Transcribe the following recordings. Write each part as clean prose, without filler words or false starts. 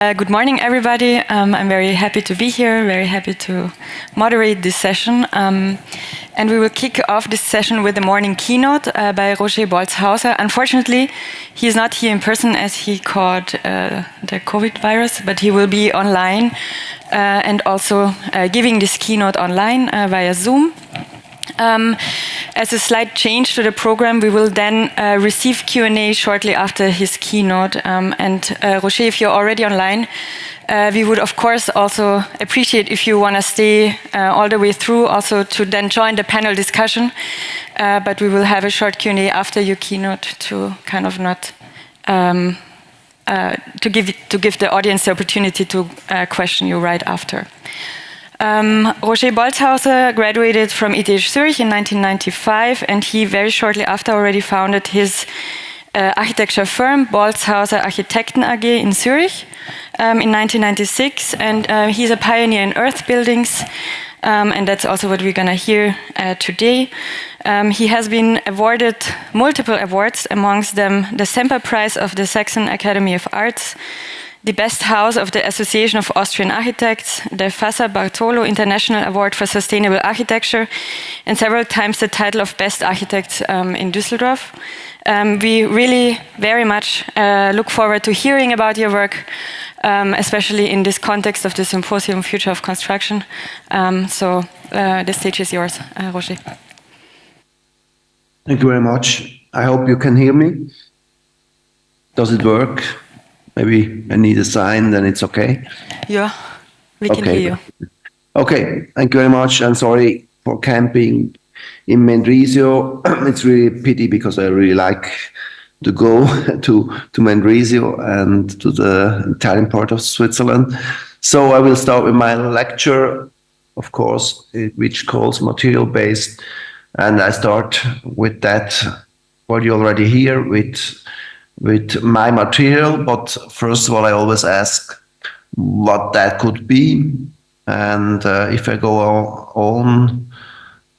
Good morning, everybody. I'm very happy to be here, very happy to moderate this session. And we will kick off this session with the morning keynote by Roger Boltshauser. Unfortunately, he is not here in person as he caught the COVID virus, but he will be online and also giving this keynote online via Zoom. As a slight change to the program, we will then receive Q&A shortly after his keynote. Roger, if you're already online, we would of course also appreciate if you want to stay all the way through, also to then join the panel discussion. But we will have a short Q&A after your keynote to kind of not to give the audience the opportunity to question you right after. Roger Boltshauser graduated from ETH Zurich in 1995, and he very shortly after already founded his architecture firm, Boltshauser Architekten AG in Zurich in 1996, and he's a pioneer in earth buildings, and that's also what we're going to hear today. He has been awarded multiple awards, amongst them the Semper Prize of the Saxon Academy of Arts, the Best House of the Association of Austrian Architects, the Fassa Bartolo International Award for Sustainable Architecture, and several times the title of Best Architect in Düsseldorf. We really very much look forward to hearing about your work, especially in this context of the Symposium Future of Construction. So the stage is yours, Roger. Thank you very much. I hope you can hear me. Does it work? Maybe I need a sign, then it's okay. Yeah, we can hear you. Okay, thank you very much. I'm sorry for camping in Mendrisio. It's really a pity because I really like to go to Mendrisio and to the Italian part of Switzerland. So I will start with my lecture, of course, which calls material-based. And I start with that, what you already hear, with my material, but first of all, I always ask what that could be. And if I go on,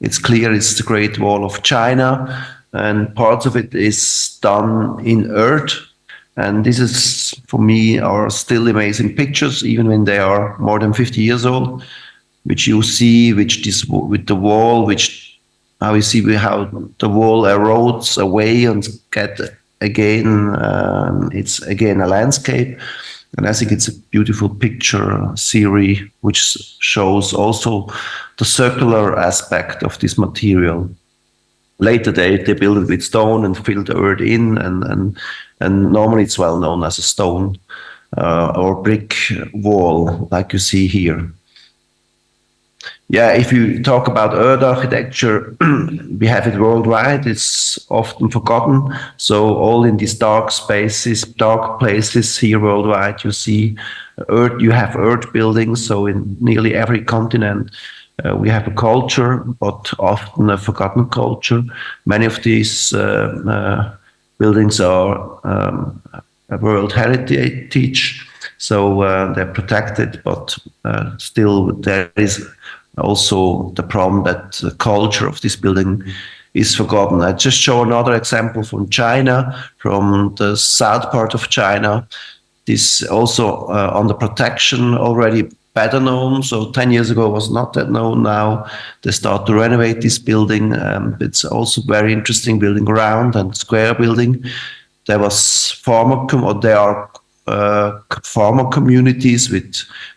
it's clear it's the Great Wall of China, and parts of it is done in earth. And this is, for me, are still amazing pictures, even when they are more than 50 years old, which you see, with the wall, how you see how the wall erodes away and it's again a landscape, and I think it's a beautiful picture series which shows also the circular aspect of this material. Later they build it with stone and fill the earth in, and normally it's well known as a stone or brick wall like you see here. Yeah, if you talk about earth architecture, we have it worldwide. It's often forgotten. So all in these dark spaces, dark places here worldwide, you see earth. You have earth buildings. So in nearly every continent, we have a culture, but often a forgotten culture. Many of these buildings are World Heritage, so they're protected, but still there is also the problem that the culture of this building is forgotten. I just show another example from China, from the south part of China. This also under protection, already better known. So 10 years ago was not that known. Now they start to renovate this building. It's also very interesting building, round and square building. There was there are farmer communities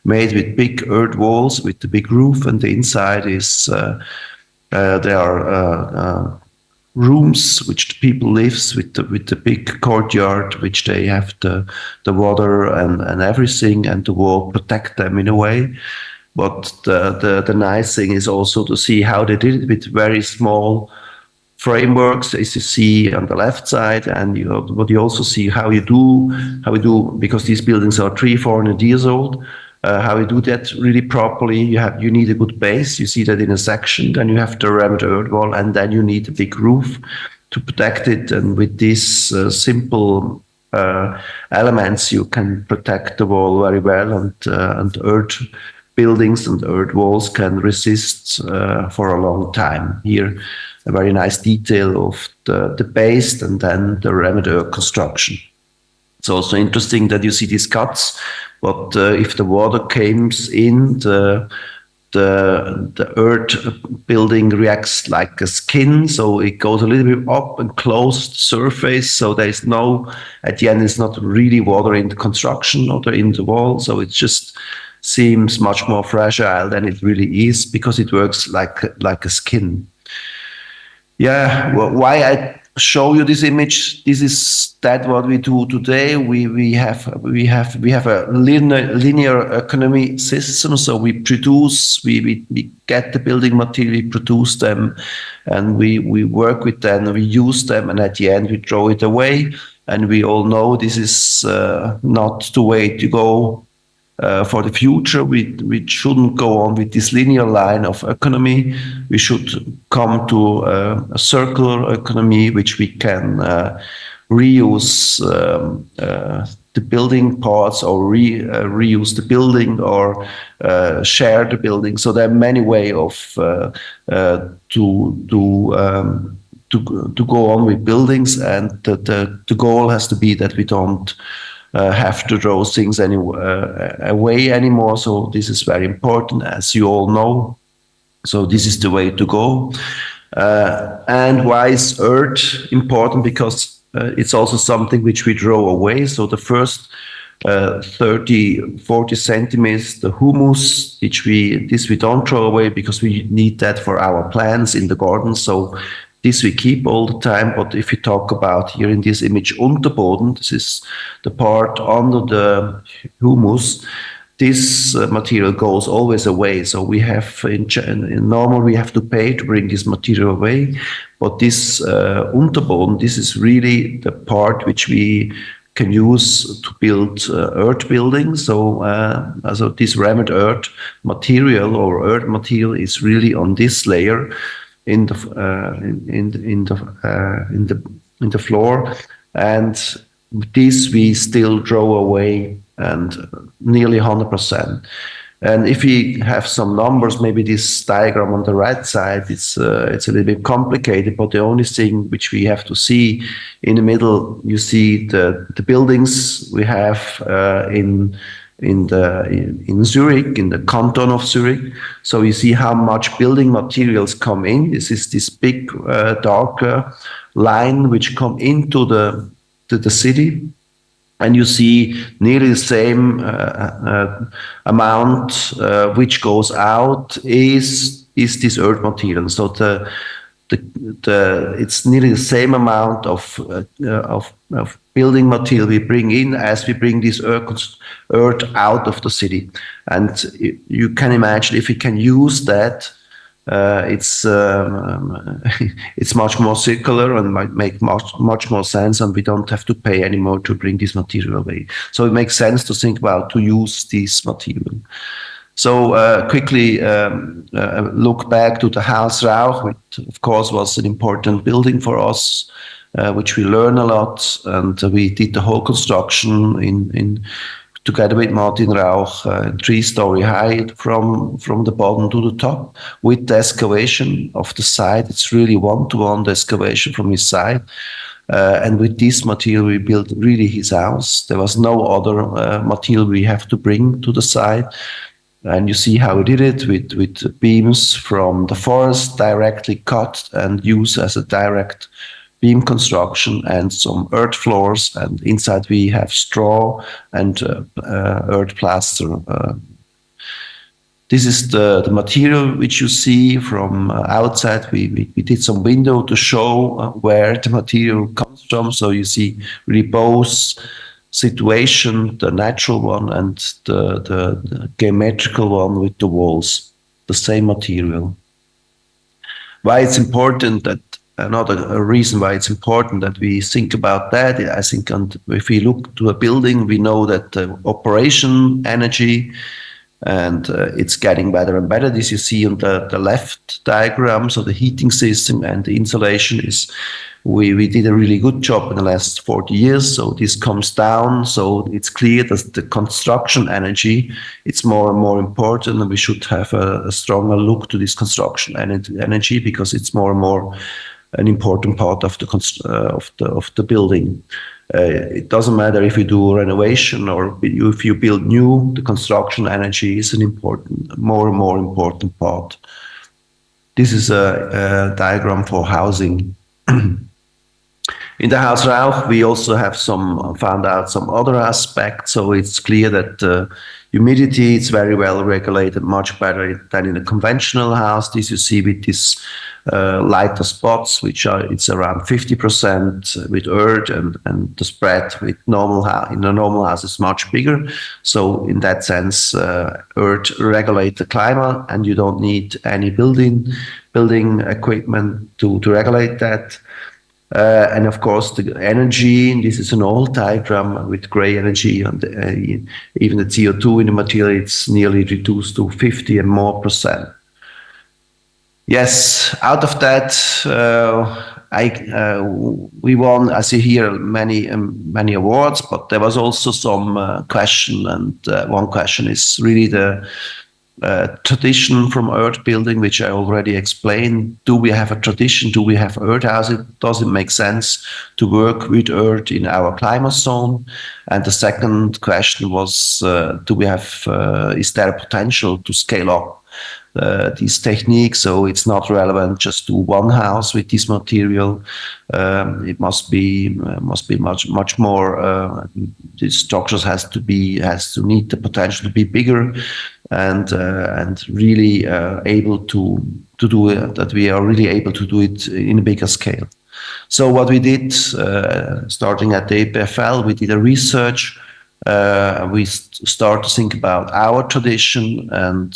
made with big earth walls with the big roof, and the inside is there are rooms which the people lives with the big courtyard, which they have the water and everything, and the wall protect them in a way. But the nice thing is also to see how they did it with very small frameworks, as you see on the left side, and what you also see how we do, because these buildings are 300-400 years old, how we do that really properly. You need a good base. You see that in a section. Then you have the remainder earth wall, and then you need a big roof to protect it. And with these simple elements, you can protect the wall very well, and earth buildings and earth walls can resist for a long time. Here, a very nice detail of the base and then the remainder construction. It's also interesting that you see these cuts But if the water comes in, the earth building reacts like a skin, so it goes a little bit up and closed surface. So there is no, at the end, it's not really water in the construction or in the wall. So it just seems much more fragile than it really is because it works like a skin. Yeah, well, why I show you this image? This is that what we do today. We have a linear economy system. So we produce, we get the building material, we produce them, and we work with them, we use them, and at the end we throw it away. And we all know this is not the way to go. For the future, we shouldn't go on with this linear line of economy. We should come to a circular economy, which we can reuse the building parts, or reuse the building, or share the building. So there are many ways of to go on with buildings, and the goal has to be that we don't have to throw things away anymore. So this is very important, as you all know. So this is the way to go. And why is earth important? Because it's also something which we throw away. So the first 30, 40 centimeters, the humus, which we don't throw away because we need that for our plants in the garden. So this we keep all the time. But if you talk about here in this image, Unterboden, this is the part under the humus, this material goes always away. So we have, in normal, we have to pay to bring this material away. But this Unterboden, this is really the part which we can use to build earth buildings. So, this rammed earth material, or earth material, is really on this layer in the floor, and this we still throw away, and nearly 100%. And if we have some numbers, maybe this diagram on the right side, it's a little bit complicated, but the only thing which we have to see in the middle, you see the buildings we have in Zurich, in the canton of Zurich. So you see how much building materials come in. This is this big darker line which come into the city, and you see nearly the same amount which goes out is this earth material. So it's nearly the same amount of building material we bring in as we bring this earth out of the city. And you can imagine, if we can use that, it's much more circular and might make much more sense, and we don't have to pay anymore to bring this material away. So it makes sense to think about to use this material. So quickly look back to the Haus Rauch, which of course was an important building for us, which we learn a lot, and we did the whole construction in together with Martin Rauch, 3-story high from the bottom to the top, with the excavation of the side. It's really one-to-one the excavation from his side. And with this material, we built really his house. There was no other material we have to bring to the side. And you see how we did it with beams from the forest directly cut and used as a direct beam construction, and some earth floors, and inside we have straw and earth plaster. This is the material which you see from outside. We did some window to show where the material comes from. So you see really both situation, the natural one and the geometrical one with the walls, the same material. Why it's important that, another reason why it's important that we think about that, I think, if we look to a building, we know that the operation energy, and it's getting better and better. This you see on the left diagram. So the heating system and the insulation is, we did a really good job in the last 40 years. So this comes down. So it's clear that the construction energy, it's more and more important, and we should have a stronger look to this construction energy, because it's more and more an important part of the building. It doesn't matter if you do renovation or if you build new, the construction energy is an important, more and more important part. This is a diagram for housing. In the House Rauch, we also have found out some other aspects. So it's clear that humidity is very well regulated, much better than in a conventional house. This you see with these lighter spots, it's around 50% with earth, and the spread with in a normal house is much bigger. So in that sense, earth regulates the climate, and you don't need any building equipment to regulate that. And of course, the energy, this is an old diagram with gray energy, and even the CO2 in the material, it's nearly reduced to 50 and more %. Yes, out of that, we won, I see here, many awards, but there was also some question, and one question is really the tradition from earth building, which I already explained. Do we have a tradition? Do we have earth houses? Does it make sense to work with earth in our climate zone? And the second question was, is there a potential to scale up these techniques? So it's not relevant just to one house with this material. It must be much more. The structures has to need the potential to be bigger, and really able to do it. That we are really able to do it in a bigger scale. So what we did, starting at the EPFL, we did a research. We start to think about our tradition, and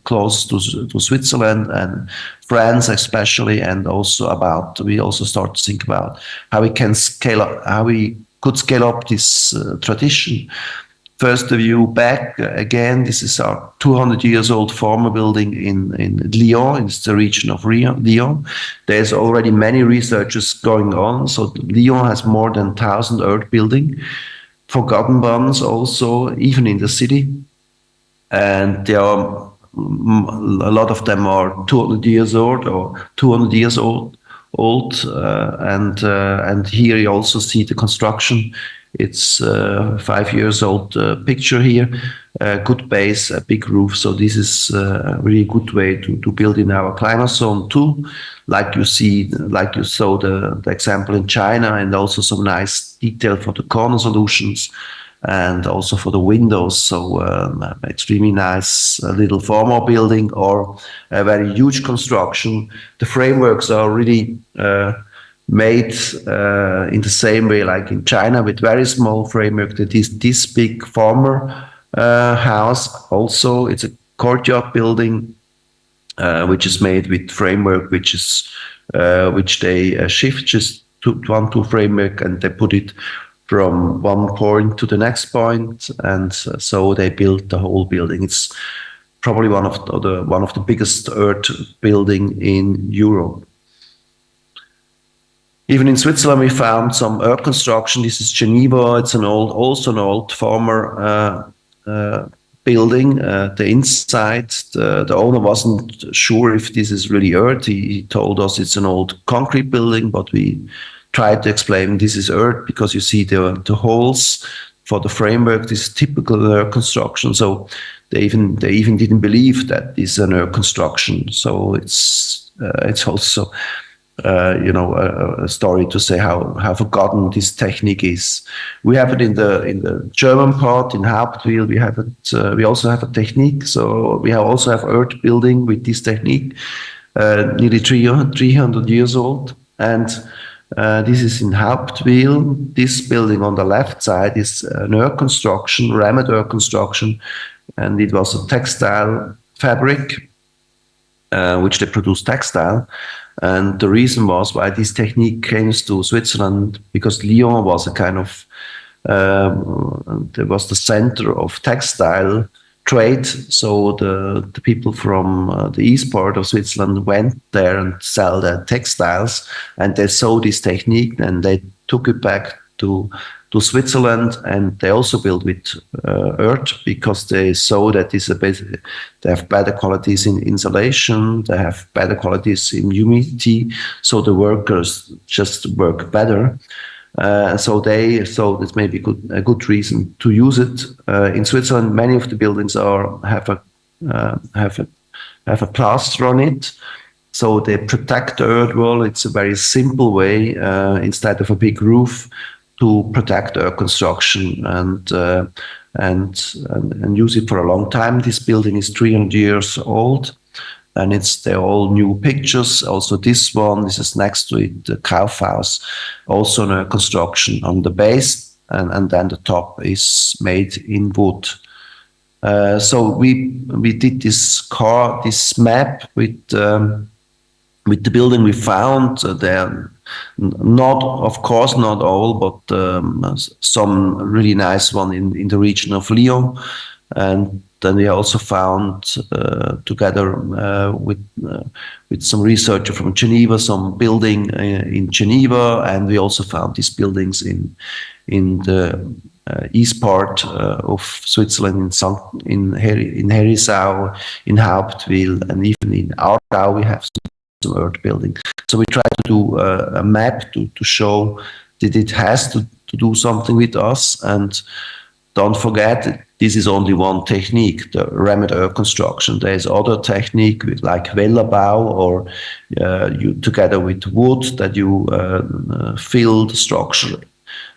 close to Switzerland and France especially, and we also start to think about how we could scale up this tradition. First, the view back again. This is our 200 years old former building in Lyon. It's the region of Lyon. There's already many researches going on. So Lyon has more than 1,000 earth buildings, forgotten ones also, even in the city. And there are a lot of them are 200 years old or 200 years old. And here you also see the construction. It's 5 years old picture here. Good base, a big roof. So this is a really good way to build in our climate zone too. Like you saw the example in China, and also some nice detail for the corner solutions and also for the windows. So extremely nice little formal building or a very huge construction. The frameworks are really made in the same way like in China, with very small framework. That is this big farmer house. Also, it's a courtyard building which is made with framework which they shift just to one framework, and they put it from one point to the next point, and so they built the whole building. It's probably one of the biggest earth building in Europe. Even in Switzerland, we found some earth construction. This is Geneva. It's also an old former building. The inside, the owner wasn't sure if this is really earth. He told us it's an old concrete building, but we tried to explain this is earth because you see the holes for the framework. This is typical earth construction. So they even didn't believe that this is an earth construction. So it's also a story to say how forgotten this technique is. We have it in the German part in Hauptwil. We have it. We also have a technique. So we also have earth building with this technique, nearly 300 years old. And this is in Hauptwil. This building on the left side is an earth construction, rammed earth construction, and it was a textile fabric, which they produce textile. And the reason was why this technique came to Switzerland, because Lyon was a kind of, there was the center of textile trade. So the people from the east part of Switzerland went there and sell their textiles, and they saw this technique, and they took it back to Switzerland, and they also build with earth because they saw that they have better qualities in insulation, they have better qualities in humidity, so the workers just work better. So they thought it may be a good reason to use it. In Switzerland, many of the buildings have a plaster on it. So they protect the earth wall. It's a very simple way, instead of a big roof, to protect earth construction and use it for a long time. This building is 300 years old, and they're all new pictures. Also, this is next to it, the Kaufhaus, also a construction on the base, and then the top is made in wood. So we did this map with the building we found. They're not, of course, not all, but some really nice one in the region of Lyon. And then we also found, together with some researcher from Geneva, some building in Geneva, and we also found these buildings in the east part of Switzerland, in Herisau, in Hauptwil, and even in Aargau we have some earth building. So we try to do a map to show that it has to do something with us. And don't forget, this is only one technique, the remnant earth construction. There is other technique like Wellerbau, or you together with wood that you fill the structure.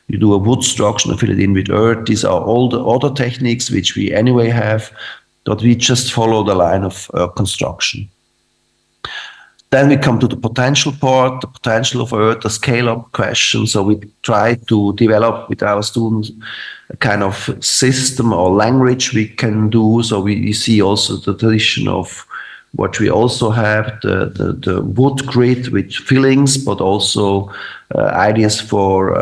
You do a wood structure and fill it in with earth. These are all the other techniques which we anyway have, but we just follow the line of construction. Then we come to the potential part, the potential of earth, the scale-up question. So we try to develop with our students a kind of system or language we can do. So we see also the tradition of what we also have, the wood grid with fillings, but also ideas for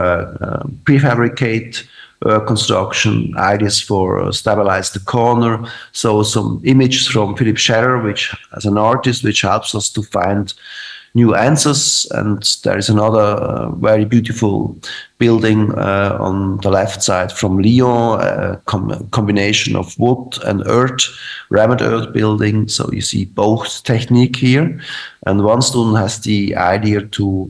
prefabricate construction, ideas for stabilize the corner. So some images from Philip Scherer, which as an artist, which helps us to find new answers. And there is another very beautiful building on the left side from Lyon, a combination of wood and earth, rammed earth building. So you see both technique here. And one student has the idea to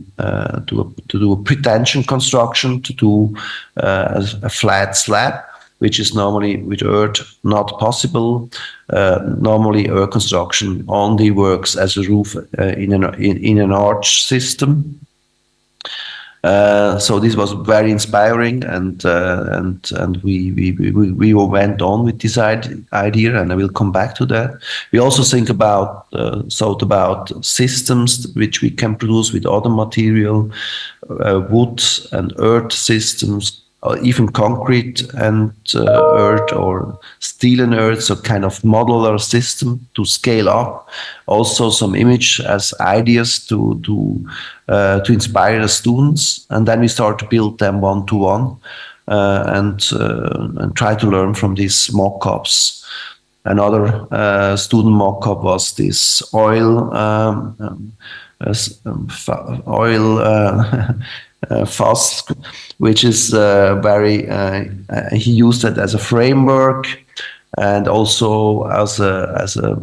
do a pretension construction, to do a flat slab, which is normally with earth not possible. Normally, earth construction only works as a roof in an arch system. So this was very inspiring, and we went on with this idea, and I will come back to that. We also thought about systems which we can produce with other material, wood and earth systems, or even concrete and earth, or steel and earth, so kind of modular system to scale up. Also some image as ideas to inspire the students, and then we start to build them one-to-one and try to learn from these mock-ups. Another student mock-up was this oil fast, which is he used it as a framework and also as a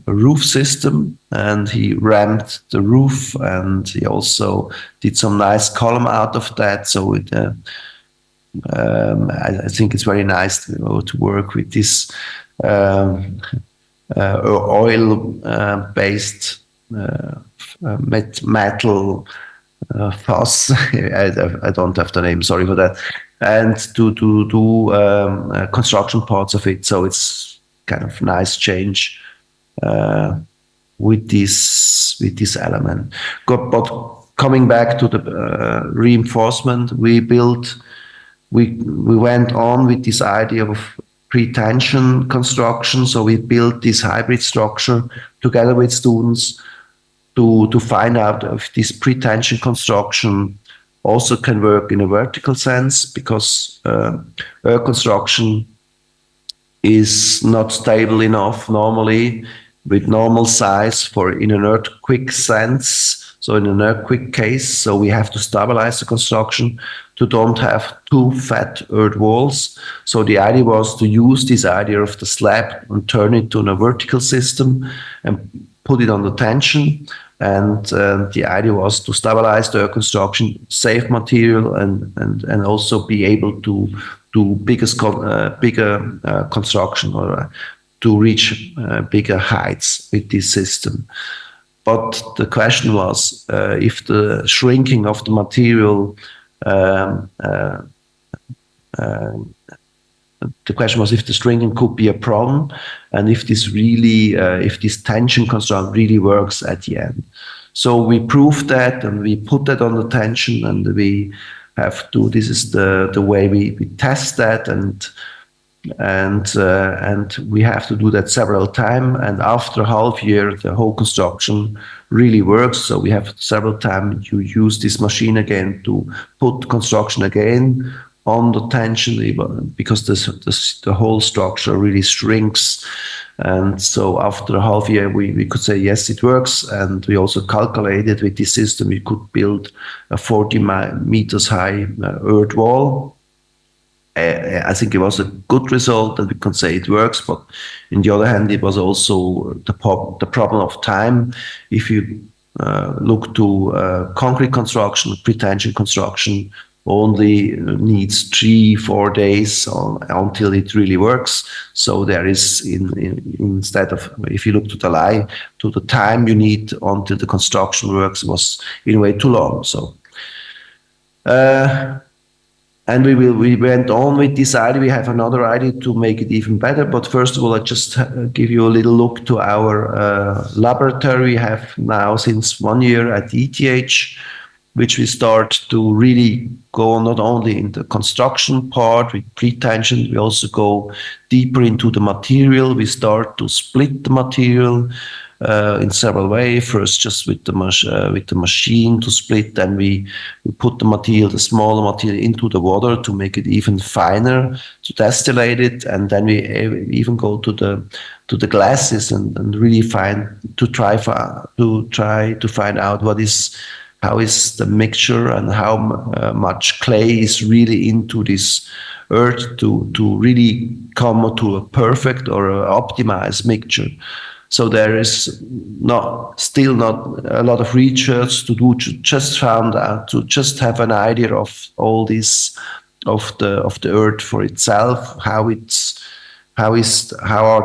roof system, and he ramped the roof, and he also did some nice column out of that. So I think it's very nice to work with this oil-based metal fuss. I don't have the name, sorry for that. And to do construction parts of it. So it's kind of nice change with this element. But coming back to the reinforcement, we went on with this idea of pre-tension construction. So we built this hybrid structure together with students to find out if this pre-tension construction also can work in a vertical sense, because earth construction is not stable enough normally with normal size for in an earthquake sense. So in an earthquake case, so we have to stabilize the construction to don't have too fat earth walls. So the idea was to use this idea of the slab and turn it to a vertical system and put it under tension. And the idea was to stabilize the earth construction, save material, and also be able to do bigger construction, or to reach bigger heights with this system. But the question was if the shrinking of the material, the question was if the shrinking could be a problem, and if this really, if this tension construct really works at the end. So we proved that, and we put that on the tension, and we have to. This is the way we test that, and we have to do that several times. And after half year, the whole construction really works. So we have several times you use this machine again to put construction again on the tension, because the whole structure really shrinks. And so after a half year, we could say, yes, it works. And we also calculated with this system, we could build a 40 meters high earth wall. I think it was a good result, and we can say it works. But on the other hand, it was also the problem of time. If you look to concrete construction, pre-tension construction, only needs 3-4 days until it really works. So there is, instead of, if you look to the time you need until the construction works, was in a way too long. So. And we went on with this idea. We have another idea to make it even better. But first of all, I just give you a little look to our laboratory. We have now since 1 year at ETH, which we start to really go not only in the construction part with pre-tension, we also go deeper into the material. We start to split the material in several ways. First, just with the machine to split. Then we put the smaller material into the water to make it even finer, to distillate it, and then we even go to the glasses and really try to find out how is the mixture and how much clay is really into this earth to really come to a perfect or optimized mixture. So there is still not a lot of research to do, to just found out, to just have an idea of all this, of the earth for itself, how are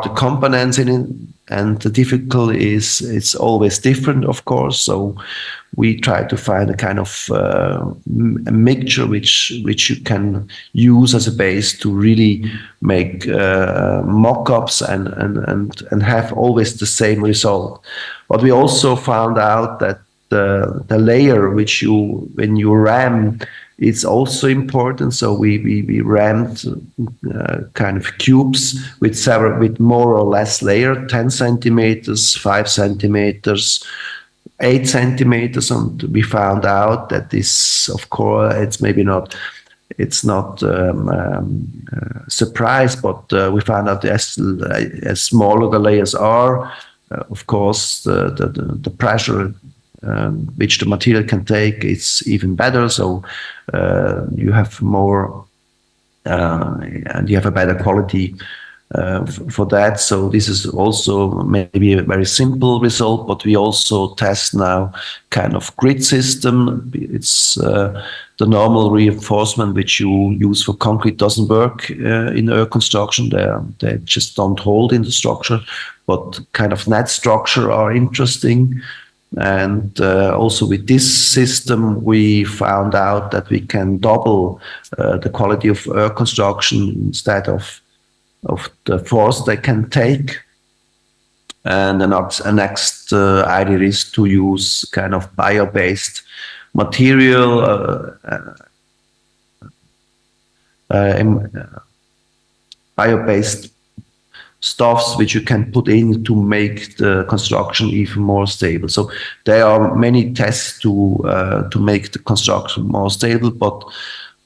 the components in it, and the difficulty is it's always different, of course. So we try to find a kind of a mixture which you can use as a base to really make mock-ups and have always the same result. But we also found out that the layer which when you ram, it's also important. So we rammed kind of cubes with more or less layer, 10 centimeters, 5 centimeters, 8 centimeters, and we found out that this, of course, it's not surprise, but we found out as smaller the layers are, of course, the pressure which the material can take, it's even better. So you have more, and you have a better quality for that. So this is also maybe a very simple result, but we also test now kind of grid system. It's the normal reinforcement which you use for concrete doesn't work in earth construction. They just don't hold in the structure, but kind of net structure are interesting. And also with this system, we found out that we can double the quality of earth construction instead of the force they can take. And the next idea is to use kind of bio-based material, bio-based stuffs which you can put in to make the construction even more stable. So there are many tests to make the construction more stable, but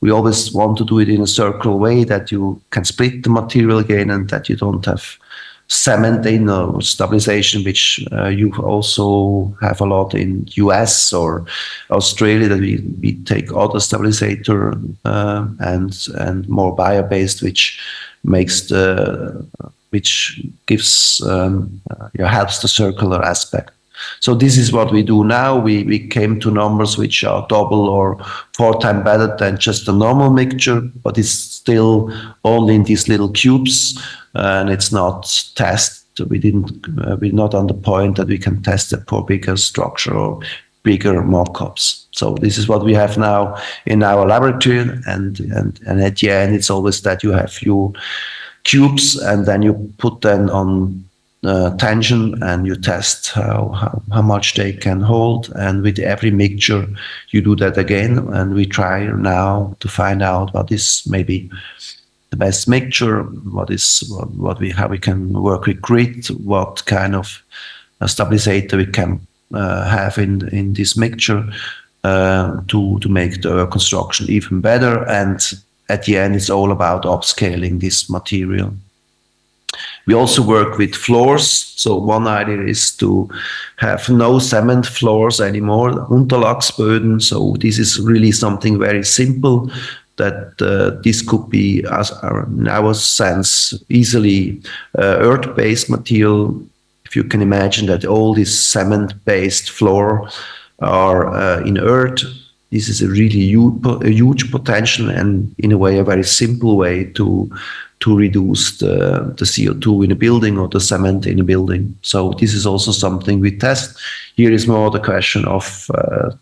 we always want to do it in a circular way, that you can split the material again and that you don't have cementing or stabilization, which you also have a lot in US or Australia, that we take other stabilizer and more bio-based, which makes which gives helps the circular aspect. So this is what we do now. We came to numbers which are double or 4 times better than just a normal mixture, but it's still only in these little cubes, and it's not tested. We're not on the point that we can test it for bigger structure or bigger mock-ups. So this is what we have now in our laboratory, and at the end it's always that you have your cubes and then you put them on tension and you test how much they can hold, and with every mixture you do that again, and we try now to find out what is maybe the best mixture, how we can work with grit, what kind of stabilizer we can have in this mixture to make the construction even better. And at the end it's all about upscaling this material. We also work with floors. So one idea is to have no cement floors anymore, Unterlagsböden. So this is really something very simple, that this could be, in our sense, easily earth-based material. If you can imagine that all this cement-based floor are in earth, this is a really huge potential, and in a way a very simple way to reduce the CO2 in a building or the cement in a building. So this is also something we test. Here is more the question of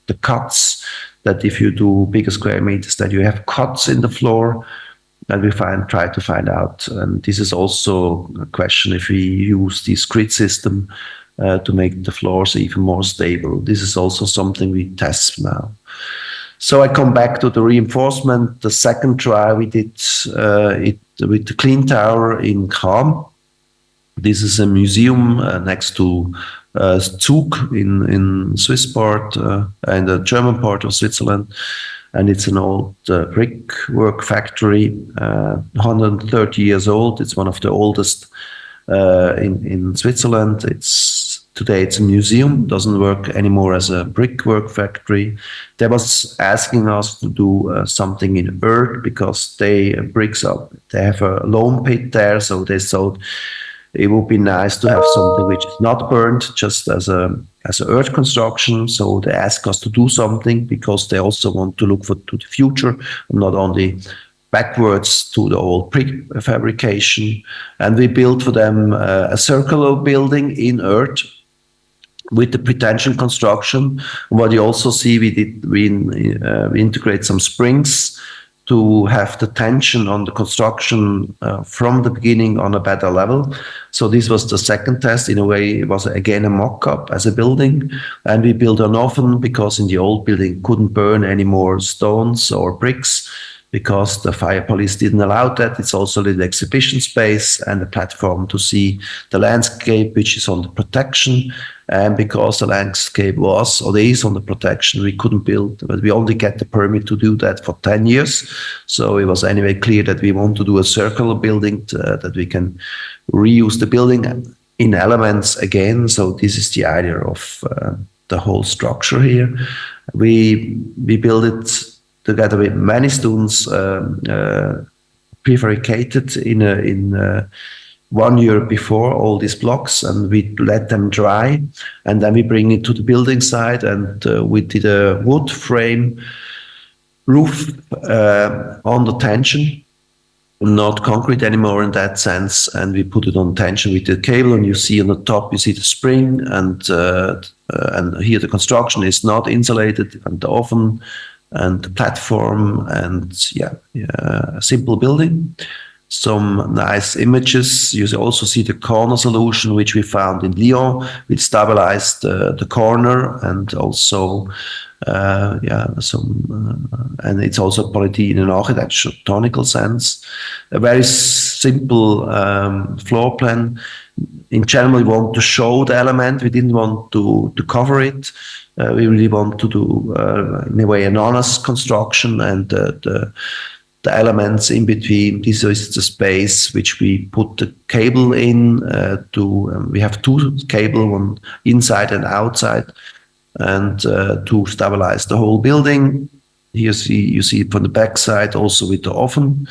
the cuts, that if you do bigger square meters, that you have cuts in the floor, and we try to find out. And this is also a question if we use this grid system to make the floors even more stable. This is also something we test now. So I come back to the reinforcement. The second trial we did it with the Clean Tower in Cham. This is a museum next to Zug in Swiss part and the German part of Switzerland. And it's an old brickwork factory, 130 years old. It's one of the oldest in Switzerland. Today it's a museum, doesn't work anymore as a brickwork factory. They was asking us to do something in earth, because they have a loam pit there, so they thought it would be nice to have something which is not burned, just as an earth construction. So they asked us to do something, because they also want to look to the future, not only backwards to the old prefabrication. And we built for them a circular building in earth with the pretension construction. What you also see, we integrate some springs to have the tension on the construction from the beginning on a better level. So this was the second test. In a way, it was again a mock-up as a building. And we built an oven, because in the old building couldn't burn any more stones or bricks, because the fire police didn't allow that. It's also a little exhibition space and a platform to see the landscape, which is on the protection. And because the landscape was or is on the protection, we couldn't build, but we only get the permit to do that for 10 years. So it was anyway clear that we want to do a circular building, that we can reuse the building in elements again. So this is the idea of the whole structure here. We build it together with many students, prefabricated in 1 year before all these blocks, and we let them dry, and then we bring it to the building site, and we did a wood frame roof on the tension, not concrete anymore in that sense, and we put it on tension with the cable, and you see on the top, you see the spring, and here the construction is not insulated, and the oven and the platform, and a simple building. Some nice images. You also see the corner solution, which we found in Lyon, which stabilized the corner, and also and it's also quality in an architectonical sense. A very simple floor plan. In general, we want to show the element. We didn't want to cover it. We really want to do, in a way, an honest construction, and the elements in between. This is the space which we put the cable in. We have two cable, one inside and outside, and to stabilize the whole building. Here you see it from the back side, also with the oven.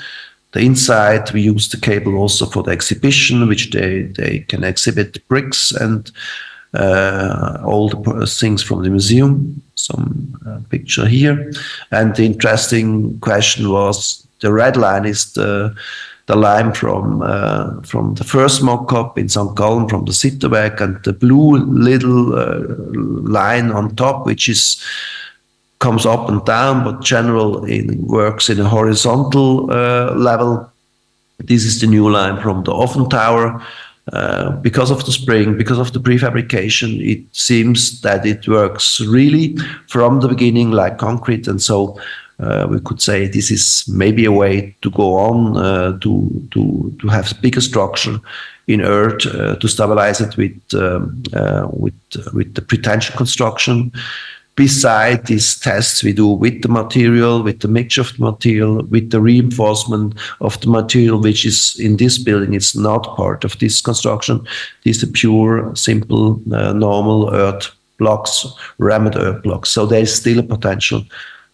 The inside, we use the cable also for the exhibition, which they can exhibit bricks and all the things from the museum. Some picture here. And the interesting question was, the red line is the line from the first mock-up in St. Gallen from the Sitterweg, and the blue little line on top, which comes up and down, but works in a horizontal level. This is the new line from the oven tower. Because of the spring, because of the prefabrication, it seems that it works really from the beginning like concrete, and so we could say this is maybe a way to go on to have a bigger structure in earth to stabilize it with the pretension construction. Beside these tests we do with the material, with the mixture of the material, with the reinforcement of the material, which is in this building, it's not part of this construction. These are pure, simple, normal earth blocks, rammed earth blocks. So there is still a potential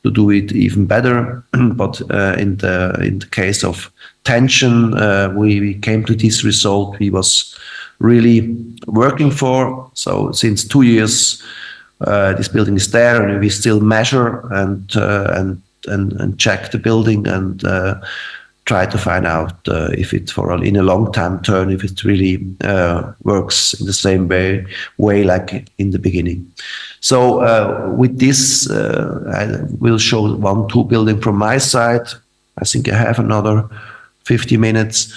to do it even better. But in the case of tension, we came to this result we was really working for. So since 2 years, this building is there, and we still measure and check the building and try to find out if it in a long time turn, if it really works in the same way like in the beginning. So with this, I will show 1-2 building from my side. I think I have another 50 minutes.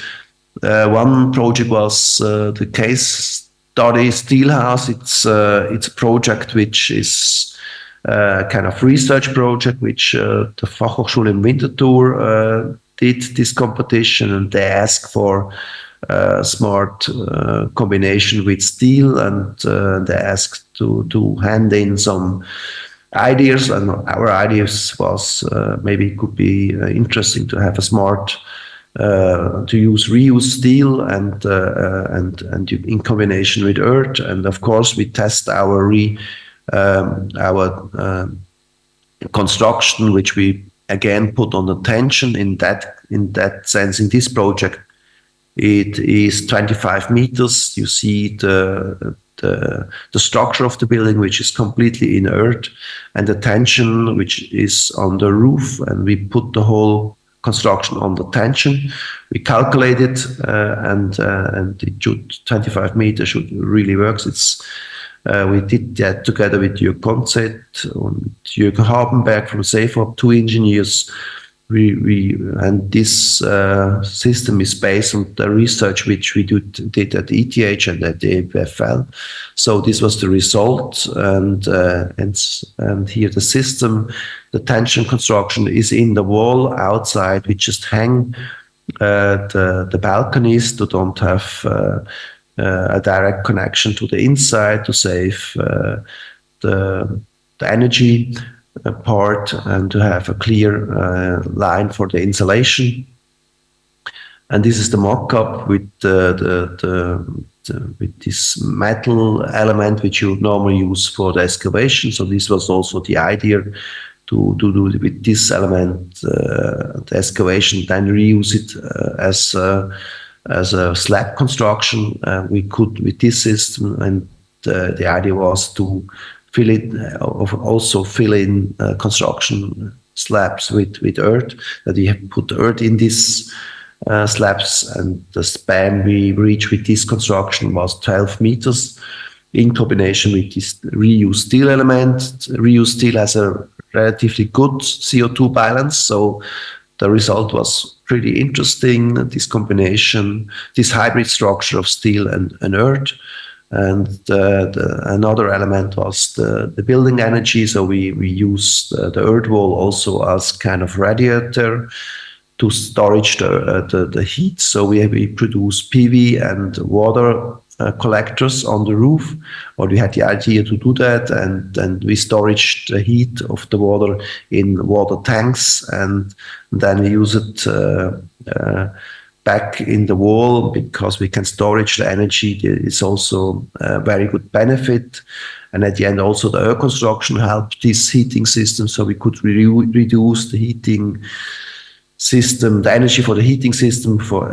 One project was the case study steel house. It's a project which is a kind of research project which the Fachhochschule in Winterthur did this competition, and they asked for smart combination with steel, and they asked to hand in some ideas, and our ideas was maybe it could be interesting to have a smart to use reuse steel and in combination with earth. And of course we test our construction, which we again put on the tension. In that sense, in this project it is 25 meters. You see the structure of the building, which is completely in earth, and the tension which is on the roof, and we put the whole construction on the tension. We calculate it, and it should 25 meters should really works. We did that together with Jürgen Konzett and Jürgen Habenberg from SAFOP, 2 engineers. And this system is based on the research which we did at ETH and at the EPFL. So this was the result, and here the system, the tension construction is in the wall outside. We just hang the balconies to don't have a direct connection to the inside to save the energy part and to have a clear line for the insulation. And this is the mock-up with with this metal element which you normally use for the excavation. So this was also the idea to do with this element the excavation, then reuse it as a slab construction. We could with this system, and the idea was to fill in construction slabs with earth, that we have put earth in these slabs, and the span we reached with this construction was 12 meters in combination with this reused steel element. Reused steel has a relatively good CO2 balance, so the result was pretty interesting, this combination, this hybrid structure of steel and earth. And another element was the building energy. So we used the earth wall also as kind of radiator to storage the heat. So we produce PV and water collectors on the roof. Or we had the idea to do that, and we storage the heat of the water in water tanks, and then we use it back in the wall because we can storage the energy. It's also a very good benefit. And at the end, also the air construction helped this heating system, so we could reduce the heating system, the energy for the heating system for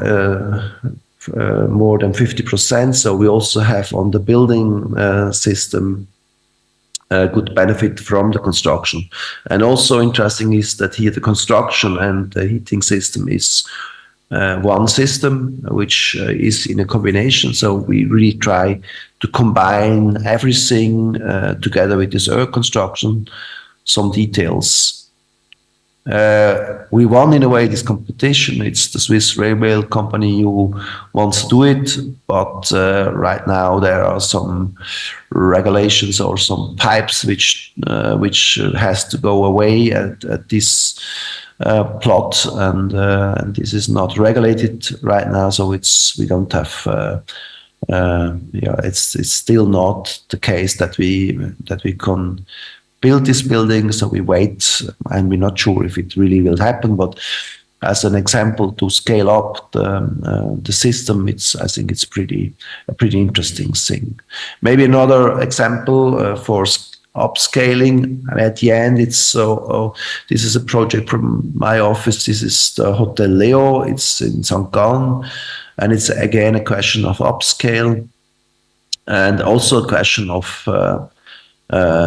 more than 50%. So we also have on the building system a good benefit from the construction. And also interesting is that here the construction and the heating system is one system, which is in a combination. So we really try to combine everything together with this air construction, some details. We won in a way this competition. It's the Swiss railway company who wants to do it, but right now there are some regulations or some pipes which has to go away at this plot, and this is not regulated right now, so we don't have. It's still not the case that we can build this building, so we wait, and we're not sure if it really will happen. But as an example to scale up the system, I think it's a pretty interesting thing. Maybe another example for upscaling. At the end, this is a project from my office. This is the Hotel Leo. It's in St. Gallen, and it's again a question of upscale, and also a question of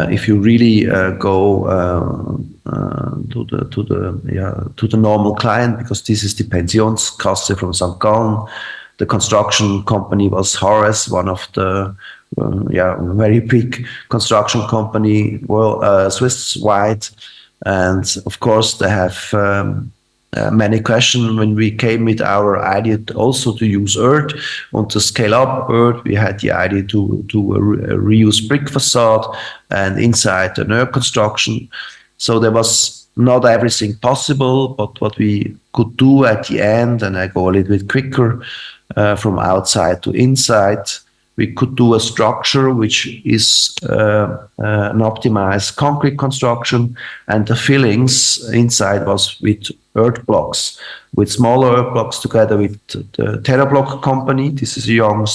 if you really go to the normal client, because this is the Pensionskasse from St. Gallen. The construction company was Horace, one of the very big construction company, Swiss-wide, and of course they have many questions. When we came with our idea also to use earth and to scale up earth, we had the idea to reuse brick facade and inside an air construction. So there was not everything possible, but what we could do at the end, and I go a little bit quicker from outside to inside, we could do a structure which is an optimized concrete construction, and the fillings inside was with earth blocks, with smaller earth blocks together with the TerraBlock company. This is a young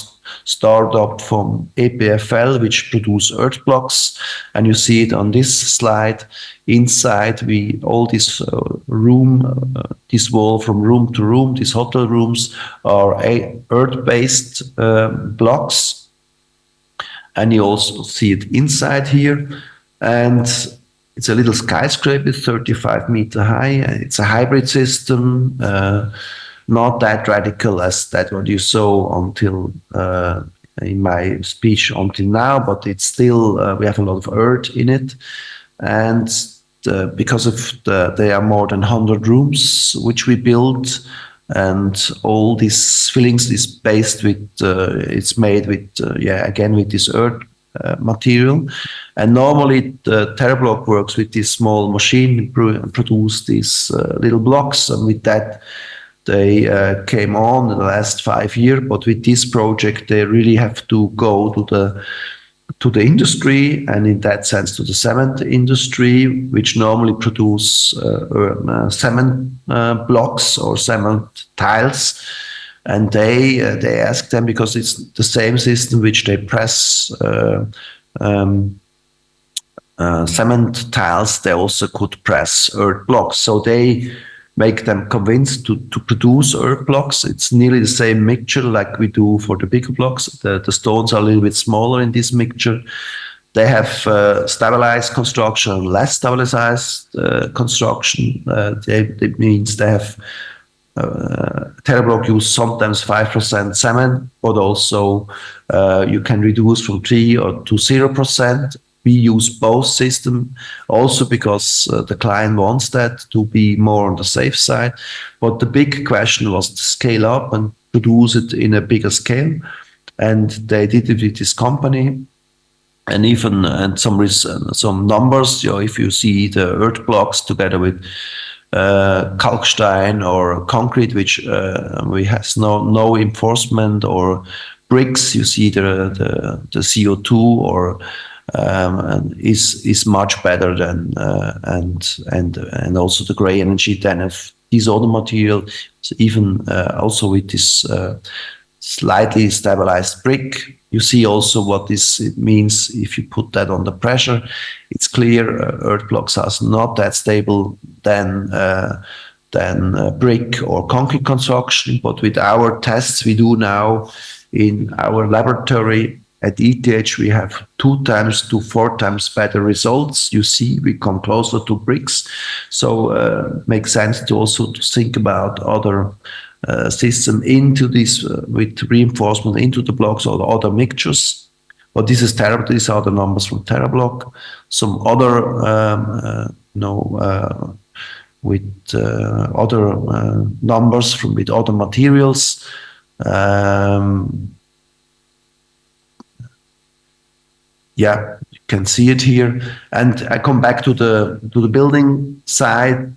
startup from EPFL which produce earth blocks, and you see it on this slide. Inside all this this wall from room to room, these hotel rooms are earth-based blocks, and you also see it inside here. And it's a little skyscraper, 35 meter high. It's a hybrid system, not that radical as that what you saw until in my speech until now, but it's still we have a lot of earth in it, and because of there are more than 100 rooms which we built, and all these fillings is based with it's made with again with this earth material. And normally the TerraBlock works with this small machine produce these little blocks, and with that they came on in the last 5 years. But with this project they really have to go to the industry, and in that sense to the cement industry, which normally produce cement blocks or cement tiles. And they ask them, because it's the same system which they press cement tiles, they also could press earth blocks. So they make them convinced to produce earth blocks. It's nearly the same mixture like we do for the bigger blocks. The stones are a little bit smaller in this mixture. They have stabilized construction and less stabilized construction. That means they have TerraBlock use sometimes 5% cement, but also you can reduce from 3 or to 0%. We use both systems also because the client wants that to be more on the safe side. But the big question was to scale up and produce it in a bigger scale, and they did it with this company. And even some numbers, if you see the earth blocks together with kalkstein or concrete, which we has no enforcement or bricks, you see the CO2 or is much better than and also the gray energy than of these other materials. Even also with this slightly stabilized brick, you see also what it means if you put that under pressure. It's clear earth blocks are not that stable than brick or concrete construction. But with our tests we do now in our laboratory at ETH, we have 2 times to 4 times better results. You see, we come closer to bricks. So makes sense to also to think about other system into this with reinforcement into the blocks or other mixtures. But this is these are the numbers from TerraBlock. Some other with other numbers with other materials. Yeah, you can see it here. And I come back to the building side,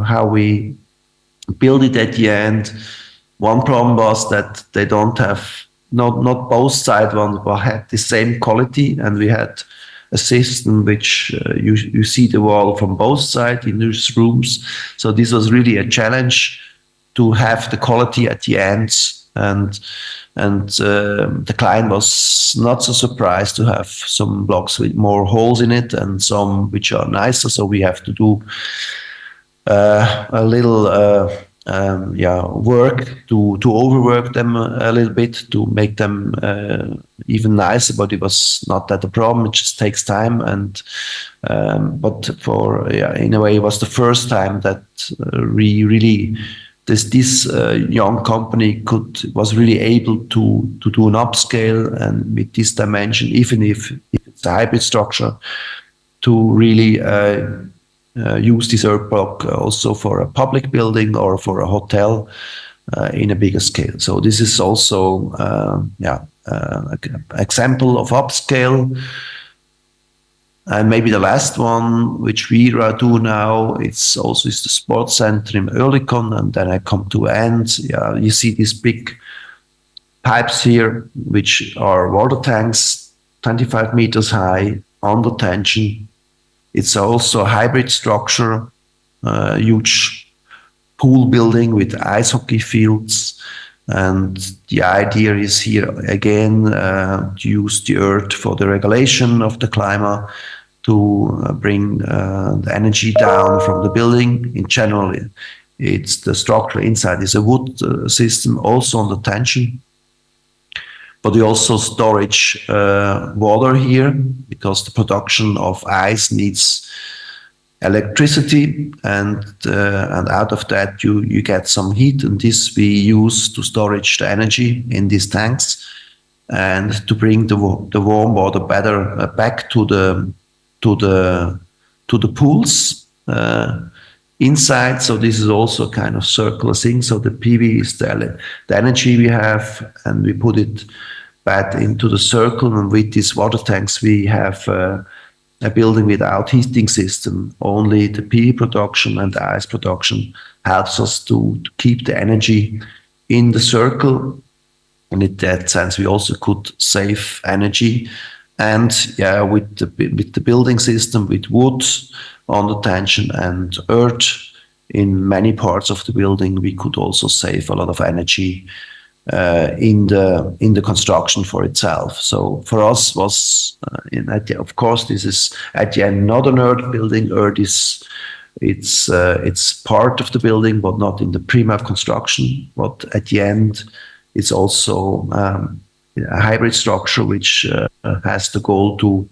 how we build it at the end. One problem was that they don't have, not both sides had the same quality, and we had a system which you see the wall from both sides in these rooms. So this was really a challenge to have the quality at the end, and the client was not so surprised to have some blocks with more holes in it and some which are nicer. So we have to do a little work to overwork them a little bit to make them even nicer, but it was not that a problem. It just takes time, and but in a way it was the first time that we really this young company was really able to do an upscale and with this dimension, even if it's a hybrid structure, to really use this earth block also for a public building or for a hotel in a bigger scale. So this is also an example of upscale. And maybe the last one, which we do now, is the sports center in Oerlikon, and then I come to end. Yeah, you see these big pipes here, which are water tanks, 25 meters high, under tension. It's also a hybrid structure, huge pool building with ice hockey fields. And the idea is here again to use the earth for the regulation of the climate, to bring the energy down from the building. In general, it's the structure inside is a wood system, also under tension. But we also storage water here because the production of ice needs electricity, and out of that you get some heat, and this we use to storage the energy in these tanks and to bring the warm water better back to the pools inside. So this is also a kind of circular thing. So the PV is the energy we have, and we put it back into the circle, and with these water tanks we have a building without heating system. Only the PV production and the ice production helps us to keep the energy in the circle. And in that sense, we also could save energy. And yeah, with the building system, with wood under tension and earth in many parts of the building, we could also save a lot of energy in the construction for itself. So for us was of course this is at the end not an earth building. Earth is it's part of the building, but not in the primitive construction. But at the end, it's also a hybrid structure which has the goal to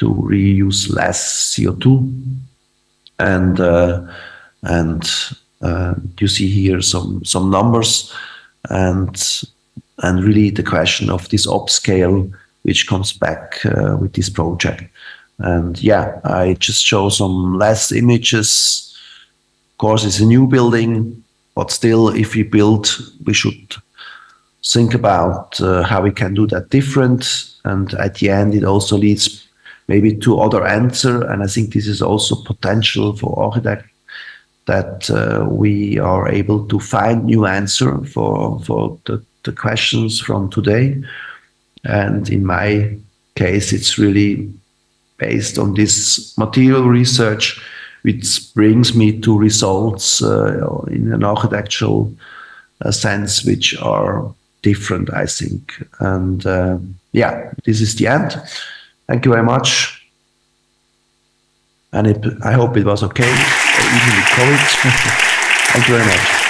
reuse less CO2, and you see here some numbers. And really the question of this upscale, which comes back with this project. And yeah, I just show some last images. Of course, it's a new building, but still, if we build, we should think about how we can do that different. And at the end, it also leads maybe to other answer. And I think this is also potential for architects, that we are able to find new answer for the questions from today. And in my case, it's really based on this material research, which brings me to results in an architectural sense, which are different, I think. And yeah, this is the end. Thank you very much. And I hope it was okay, even with COVID. Thank you very much.